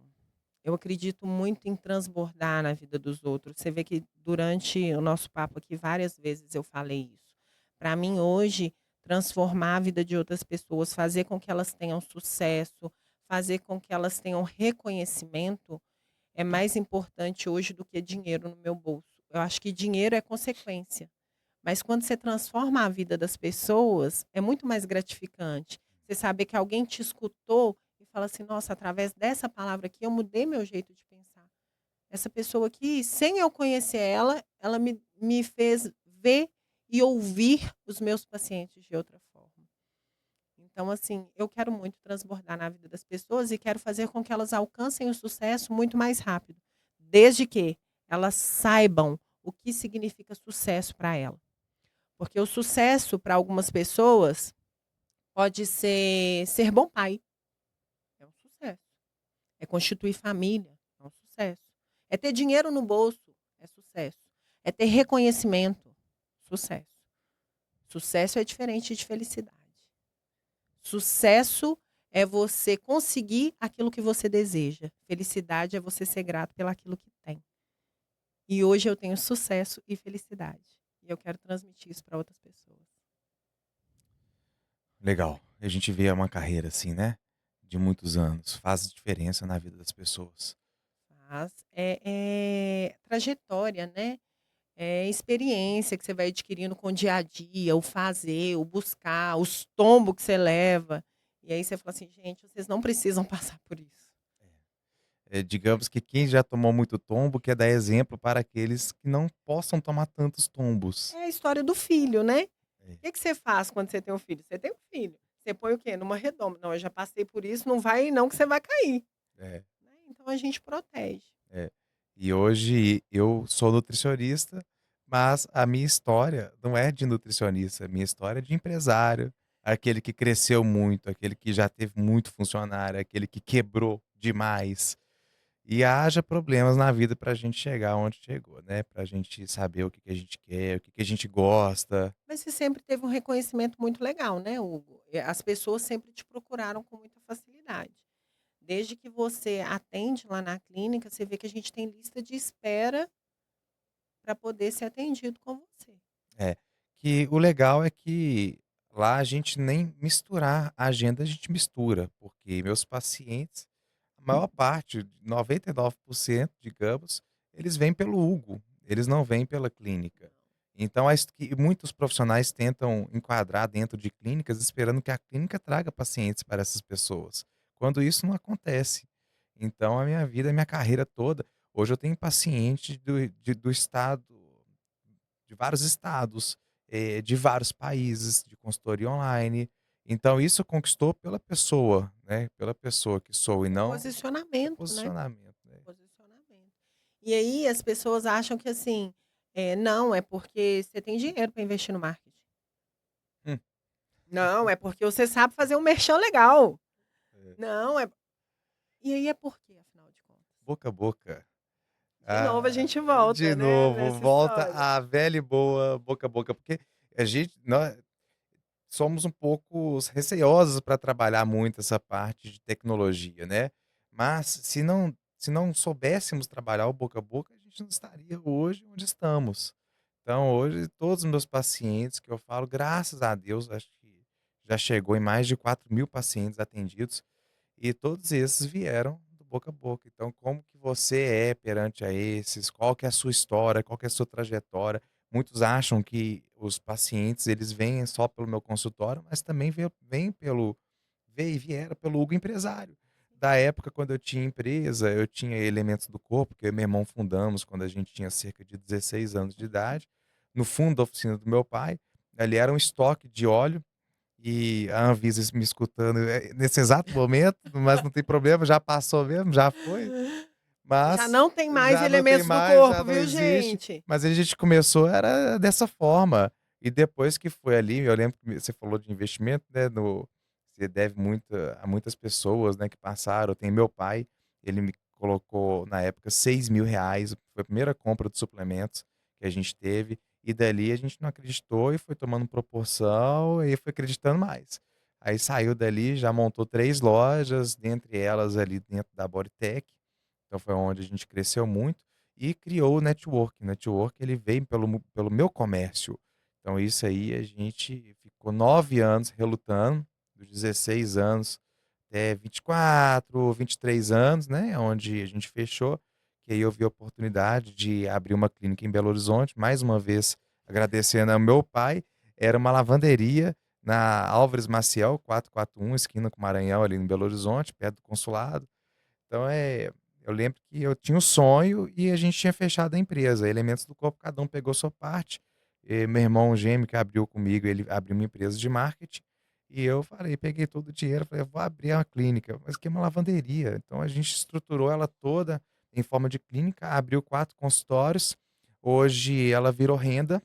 Eu acredito muito em transbordar na vida dos outros. Você vê que durante o nosso papo aqui várias vezes eu falei isso. Para mim hoje, transformar a vida de outras pessoas, fazer com que elas tenham sucesso, fazer com que elas tenham reconhecimento, é mais importante hoje do que dinheiro no meu bolso. Eu acho que dinheiro é consequência, mas quando você transforma a vida das pessoas, é muito mais gratificante. Você saber que alguém te escutou e fala assim: "Nossa, através dessa palavra aqui eu mudei meu jeito de pensar. Essa pessoa aqui, sem eu conhecer ela, ela me fez ver e ouvir os meus pacientes de outra forma". Então, assim, eu quero muito transbordar na vida das pessoas e quero fazer com que elas alcancem o sucesso muito mais rápido, desde que elas saibam o que significa sucesso para ela. Porque o sucesso para algumas pessoas pode ser bom pai, é um sucesso. É constituir família, é um sucesso. É ter dinheiro no bolso, é sucesso. É ter reconhecimento, sucesso. Sucesso é diferente de felicidade. Sucesso é você conseguir aquilo que você deseja. Felicidade é você ser grato pelaquilo que tem. E hoje eu tenho sucesso e felicidade. E eu quero transmitir isso para outras pessoas. Legal. A gente vê uma carreira assim, né, de muitos anos, faz diferença na vida das pessoas. Mas é trajetória, né? É experiência que você vai adquirindo com o dia a dia, o fazer, o buscar, os tombos que você leva. E aí você fala assim: "Gente, vocês não precisam passar por isso". Digamos que quem já tomou muito tombo quer dar exemplo para aqueles que não possam tomar tantos tombos. É a história do filho, né. É, O que que você faz quando você tem um filho? Você tem um filho, você põe o quê? Numa redoma: "Não, eu já passei por isso, não vai não que você vai cair", é, né. Então a gente protege. é. E hoje eu sou nutricionista, mas a minha história não é de nutricionista, a minha história é de empresário, aquele que cresceu muito, aquele que já teve muito funcionário, aquele que quebrou demais. E haja problemas na vida para a gente chegar onde chegou, né? Para a gente saber o que que a gente quer, o que que a gente gosta. Mas você sempre teve um reconhecimento muito legal, né, Hugo? As pessoas sempre te procuraram com muita facilidade. Desde que você atende lá na clínica, você vê que a gente tem lista de espera para poder ser atendido com você. É, que o legal é que lá a gente nem misturar a agenda, a gente mistura, porque meus pacientes, a maior parte, 99%, digamos, eles vêm pelo Hugo, eles não vêm pela clínica. Então, que muitos profissionais tentam enquadrar dentro de clínicas esperando que a clínica traga pacientes para essas pessoas, quando isso não acontece. Então, a minha vida, a minha carreira toda, hoje eu tenho paciente do estado de vários estados, de vários países, de consultoria online. Então isso conquistou pela pessoa, né, pela pessoa que sou e não o Posicionamento, né? posicionamento, né. Posicionamento. E aí as pessoas acham que assim, não, é porque você tem dinheiro para investir no marketing. Hum, Não, é porque você sabe fazer um merchan legal. é. Não, e aí é por quê, afinal de contas? Boca a boca. De novo a Ah, gente de volta, né, novo, nessa volta história. a velha e boa boca a boca, porque a gente nós somos um pouco receosos para trabalhar muito essa parte de tecnologia, né. Mas se não soubéssemos trabalhar o boca a boca, a gente não estaria hoje onde estamos. Então hoje todos os meus pacientes que eu falo, graças a Deus, acho que já chegou em mais de 4.000 pacientes atendidos, e todos esses vieram do boca a boca. Então como que você é perante a esses? Qual que é a sua história? Qual que é a sua trajetória? Muitos acham que os pacientes eles vêm só pelo meu consultório, mas também vêm veio e vieram pelo Hugo empresário. Da época quando eu tinha empresa, eu tinha elementos do corpo, que eu e meu irmão fundamos quando a gente tinha cerca de 16 anos de idade, no fundo da oficina do meu pai. Ali era um estoque de óleo e a Anvisa me escutando, nesse exato momento, mas não tem problema, já passou mesmo, já foi, Já mas não tem mais já não tem elementos do mais, já corpo, não viu, existe, gente? mas a gente começou era dessa forma. E depois que foi ali, eu lembro que você falou de investimento, né, você deve a muitas pessoas, né, que passaram. Tem meu pai, ele me colocou na época R$ 6.000, foi a primeira compra de suplementos que a gente teve, e dali a gente não acreditou e foi tomando proporção e foi acreditando mais. Aí saiu dali, já montou 3 lojas, dentre elas ali dentro da Bodytech, então foi onde a gente cresceu muito e criou o network. O network ele veio pelo meu comércio. Então isso aí a gente ficou 9 anos relutando, dos 16 anos até 24, 23 anos, né, onde a gente fechou, que aí eu vi a oportunidade de abrir uma clínica em Belo Horizonte, mais uma vez agradecendo ao meu pai, era uma lavanderia na Álvares Maciel 441, esquina com Maranhão, ali em Belo Horizonte, perto do consulado. Então, eu lembro que eu tinha um sonho e a gente tinha fechado a empresa. Elementos do Corpo, cada um pegou sua parte. Meu irmão gêmeo que abriu comigo, ele abriu uma empresa de marketing. E eu falei, peguei todo o dinheiro, falei, vou abrir uma clínica, mas que é uma lavanderia. Então a gente estruturou ela toda em forma de clínica, abriu 4 consultórios. Hoje ela virou renda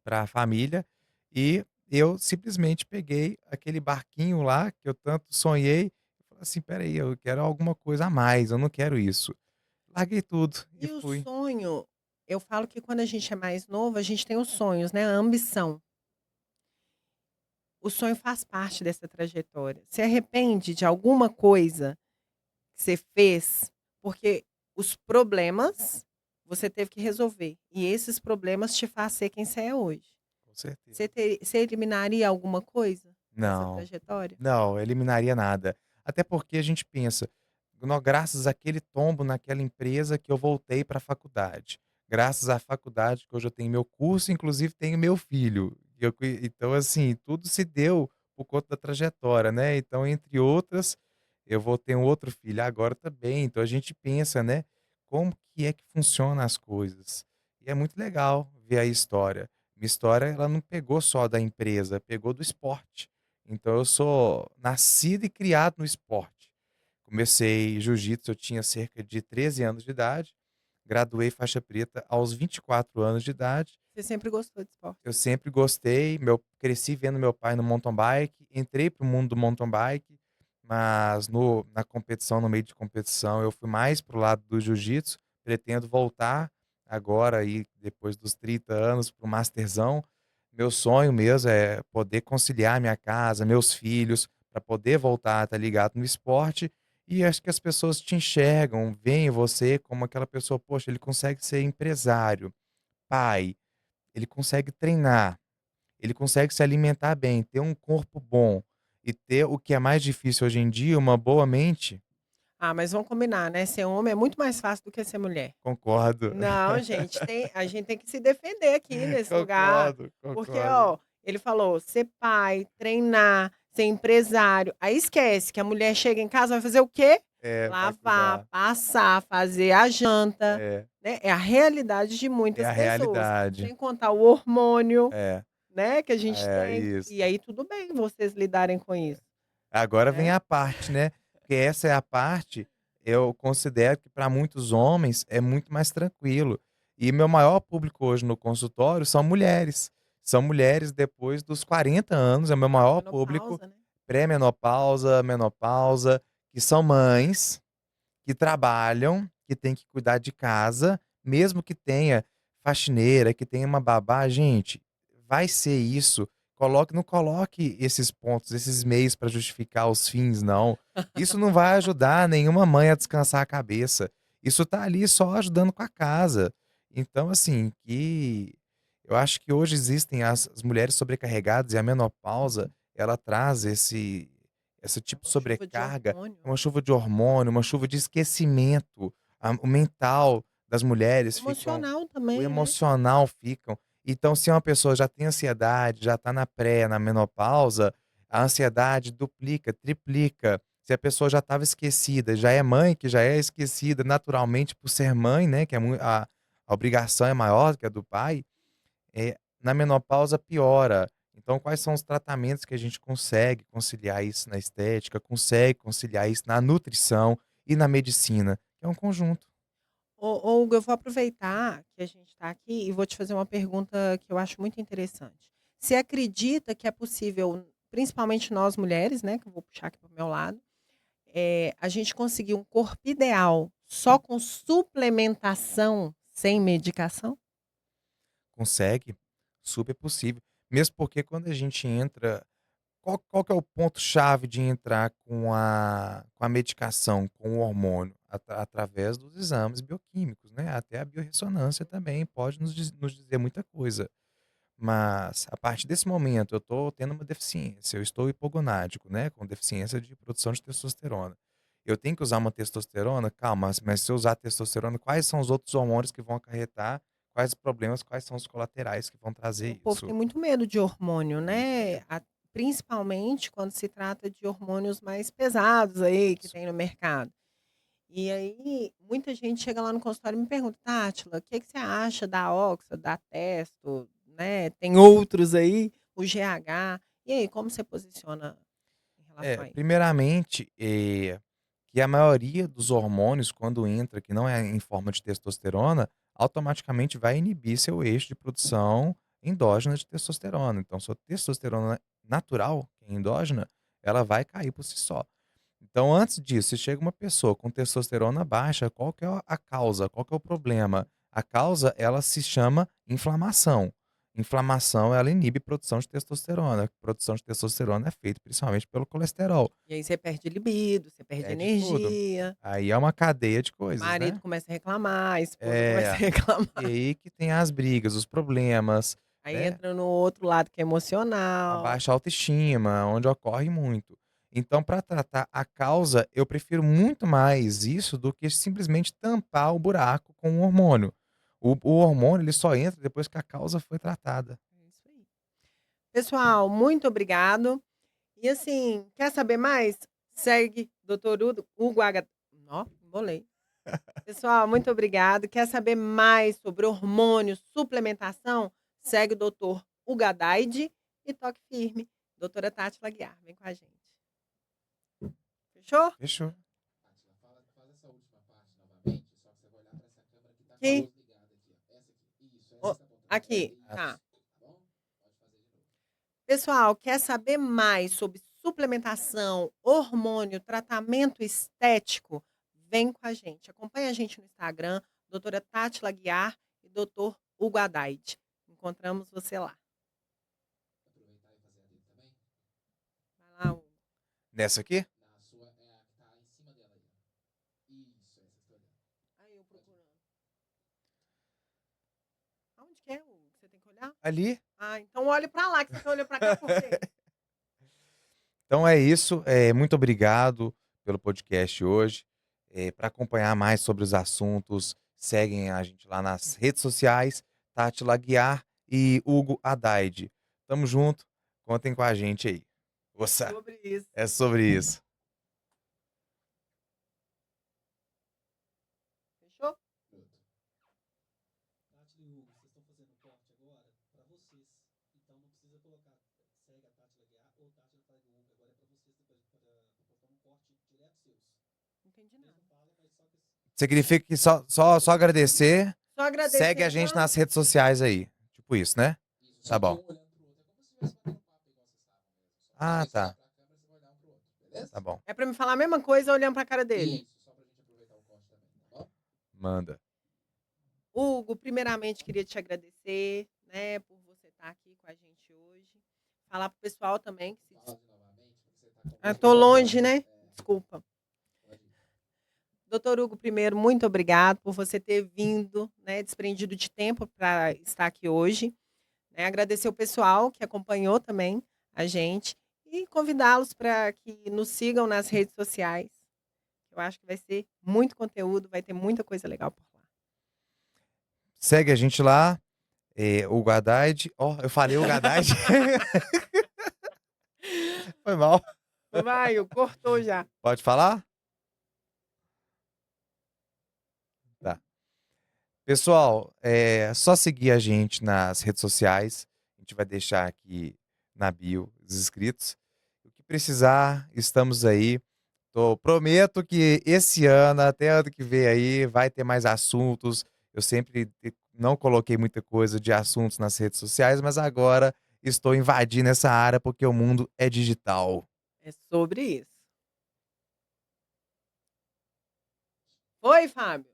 para a família e eu simplesmente peguei aquele barquinho lá que eu tanto sonhei e falei assim: "Espera aí, eu quero alguma coisa a mais, eu não quero isso". Larguei tudo e E o fui. sonho, eu falo que quando a gente é mais novo, a gente tem os sonhos, né, a ambição. O sonho faz parte dessa trajetória. Se arrepende de alguma coisa que você fez, porque os problemas você teve que resolver, e esses problemas te faz ser quem você é hoje. Com certeza. Você eliminaria alguma coisa dessa Não, trajetória? não, eliminaria nada. Até porque a gente pensa, graças àquele tombo naquela empresa que eu voltei para a faculdade. Graças à faculdade que hoje eu tenho meu curso, inclusive tenho meu filho. Então, assim, tudo se deu por conta da trajetória, né? Então, entre outras, eu vou ter um outro filho agora também. Então, a gente pensa, né? Como que é que funcionam as coisas? E é muito legal ver a história. Minha história, ela não pegou só da empresa, pegou do esporte. Então eu sou nascido e criado no esporte. Comecei jiu-jitsu, eu tinha cerca de 13 anos de idade, graduei faixa preta aos 24 anos de idade. Você sempre gostou de esporte? Eu sempre gostei, cresci vendo meu pai no mountain bike, entrei para o mundo do mountain bike, mas na competição, no meio de competição, eu fui mais pro lado do jiu-jitsu, pretendo voltar agora aí, depois dos 30 anos, para o masterzão. Meu sonho mesmo é poder conciliar minha casa, meus filhos, para poder voltar a estar ligado no esporte. E acho que as pessoas te enxergam, veem você como aquela pessoa, poxa, ele consegue ser empresário, pai, ele consegue treinar, ele consegue se alimentar bem, ter um corpo bom e ter o que é mais difícil hoje em dia, uma boa mente. Ah, mas vamos combinar, né, ser homem é muito mais fácil do que ser mulher. Concordo. Não, gente, a gente tem que se defender aqui nesse lugar, Concordo, porque, concordo. ó, ele falou ser pai, treinar, ser empresário, aí esquece que a mulher chega em casa, vai fazer o quê? É, vai Lavar, cuidar. passar, fazer a janta, É, né, é a realidade de é muitas a pessoas, realidade. sem contar o hormônio, É, né, que a gente é tem, e isso. aí tudo bem vocês lidarem com isso, Agora vem né. a parte, né, porque essa é a parte, eu considero que para muitos homens é muito mais tranquilo. E meu maior público hoje no consultório são mulheres. São mulheres depois dos 40 anos, é o meu maior público, Menopausa, né. pré-menopausa, menopausa, que são mães, que trabalham, que têm que cuidar de casa, mesmo que tenha faxineira, que tenha uma babá, gente, vai ser isso. Não coloque esses pontos, esses meios para justificar os fins, não. Isso não vai ajudar nenhuma mãe a descansar a cabeça. Isso tá ali só ajudando com a casa. Então, assim, que eu acho que hoje existem as mulheres sobrecarregadas e a menopausa, ela traz esse É tipo de uma chuva de sobrecarga, hormônio, uma né. chuva de hormônio, uma chuva de esquecimento, o mental das mulheres ficam, Emocional o também, né. emocional ficam. Então, se uma pessoa já tem ansiedade, já está na menopausa, a ansiedade duplica, triplica. Se a pessoa já estava esquecida, já é mãe, que já é esquecida naturalmente por ser mãe, né, que é a obrigação é maior que a do pai, na menopausa piora. Então, quais são os tratamentos que a gente consegue conciliar isso na estética, consegue conciliar isso na nutrição e na medicina? É um conjunto. Ô Hugo, eu vou aproveitar que a gente está aqui e vou te fazer uma pergunta que eu acho muito interessante. Você acredita que é possível, principalmente nós mulheres, né, que eu vou puxar aqui para o meu lado, a gente conseguir um corpo ideal só com suplementação sem medicação? Consegue, super possível. Mesmo porque quando a gente entra, qual que é o ponto chave de entrar com a medicação, com o hormônio? Através dos exames bioquímicos, né, até a biorressonância também pode nos dizer muita coisa. Mas a partir desse momento eu estou tendo uma deficiência, eu estou hipogonádico, né, com deficiência de produção de testosterona. Eu tenho que usar uma testosterona? Calma, mas se eu usar testosterona, quais são os outros hormônios que vão acarretar, quais problemas, quais são os colaterais que vão O trazer povo tem isso? muito medo de hormônio, Muito né, medo. principalmente quando se trata de hormônios mais pesados aí que Isso. tem no mercado. E aí, muita gente chega lá no consultório e me pergunta: "Tátila, o que que você acha da Oxa, da Testo, né, tem outros aí, o GH". E aí, como você posiciona em relação a isso? Primeiramente, que a maioria dos hormônios, quando entra, que não é em forma de testosterona, automaticamente vai inibir seu eixo de produção endógena de testosterona. Então, sua testosterona natural, que é endógena, ela vai cair por si só. Então, antes disso, se chega uma pessoa com testosterona baixa, qual que é a causa? Qual que é o problema? A causa, ela se chama inflamação. Inflamação, ela inibe produção de testosterona. Produção de testosterona é feita principalmente pelo colesterol. E aí você perde libido, você perde É de tudo. energia, Aí é uma cadeia de coisas, marido né? começa a reclamar, a esposa começa a É. E reclamar. aí que tem as brigas, os problemas, Aí né? entra no outro lado que é A emocional. baixa autoestima, onde ocorre muito. Então, para tratar a causa, eu prefiro muito mais isso do que simplesmente tampar o buraco com o hormônio. O hormônio, ele só entra depois que a causa foi tratada. É isso aí. Pessoal, muito obrigado. E assim, quer saber mais? Segue Dr. Hugo H. Ó, embolei. Pessoal, muito obrigado. Quer saber mais sobre hormônio, suplementação? Segue o doutor Hugo Hadaid e toque firme. Doutora Tati Laguiar, vem com a gente. Fechou? Fechou. Faz essa última parte novamente, só que você vai olhar para essa câmera que tá com a Aqui. luz ligada aqui, ó. Essa aqui. Isso, essa Ó, que tá apontando. aqui, Isso, tá. As- tá bom? Pode fazer de novo. Pessoal, quer saber mais sobre suplementação, hormônio, tratamento estético? Vem com a gente. Acompanha a gente no Instagram, doutora Tati Laguiar e doutor Hugo Hadaid. Encontramos você lá. Aproveitar e fazer a dele também. Vai lá, Hugo. Nessa aqui? Na sua, é a que tá em cima dela aí, ó. Isso, essa que você tá olhando. Aí eu procurando. Aonde que é, Hugo? Você tem que olhar? Ali. Ah, então olhe pra lá, que você tá olhando pra cá por quê? Então é isso. Muito obrigado pelo podcast hoje. Para acompanhar mais sobre os assuntos, seguem a gente lá nas redes sociais, Tati Laguiar e Hugo Hadaid. Tamo junto, contem com a gente aí. Oça, Sobre isso. é sobre isso. Fechou? Pronto. Tati e Hugo, vocês estão fazendo corte agora para vocês. Então não precisa colocar segue a Tati Laguiar ou Tati Laguiar Hugo. Agora é para vocês depois para postar um corte direto seus. Não entendi nada. Mesmo fala, mas só que Significa que só agradecer, Só agradecer. segue a gente então. nas redes sociais aí. Tipo isso, né? Isso, Tá só que bom. um olhando pro outro. É como se estivesse batendo papo igual vocês estavam mesmo. Só Ah, que você tá. olhar pra câmera, você vai olhar um pro outro. Beleza? Tá bom. É pra me falar a mesma coisa olhando pra cara dele. Isso, só pra gente aproveitar o corte também, tá bom? Manda. Hugo, primeiramente queria te agradecer, né, por você estar aqui com a gente hoje. Falar pro pessoal também que se Fala de novamente, porque você tá com Ah, tô longe, né? É, Desculpa. pode ir. Doutor Hugo, primeiro, muito obrigado por você ter vindo, né, desprendido de tempo para estar aqui hoje. Né, agradecer o pessoal que acompanhou também a gente e convidá-los para que nos sigam nas redes sociais. Eu acho que vai ser muito conteúdo, vai ter muita coisa legal por lá. Segue a gente lá, Hugo Hadaid. Ó, eu falei Hugo Hadaid. Foi mal. Vai, cortou já. Pode falar? Tá. Pessoal, só seguir a gente nas redes sociais. A gente vai deixar aqui na bio os inscritos. O que precisar, estamos aí. Prometo que esse ano, até ano que vem aí, vai ter mais assuntos. Eu sempre não coloquei muita coisa de assuntos nas redes sociais, mas agora estou invadindo essa área porque o mundo é digital. É sobre isso. Oi, Fábio.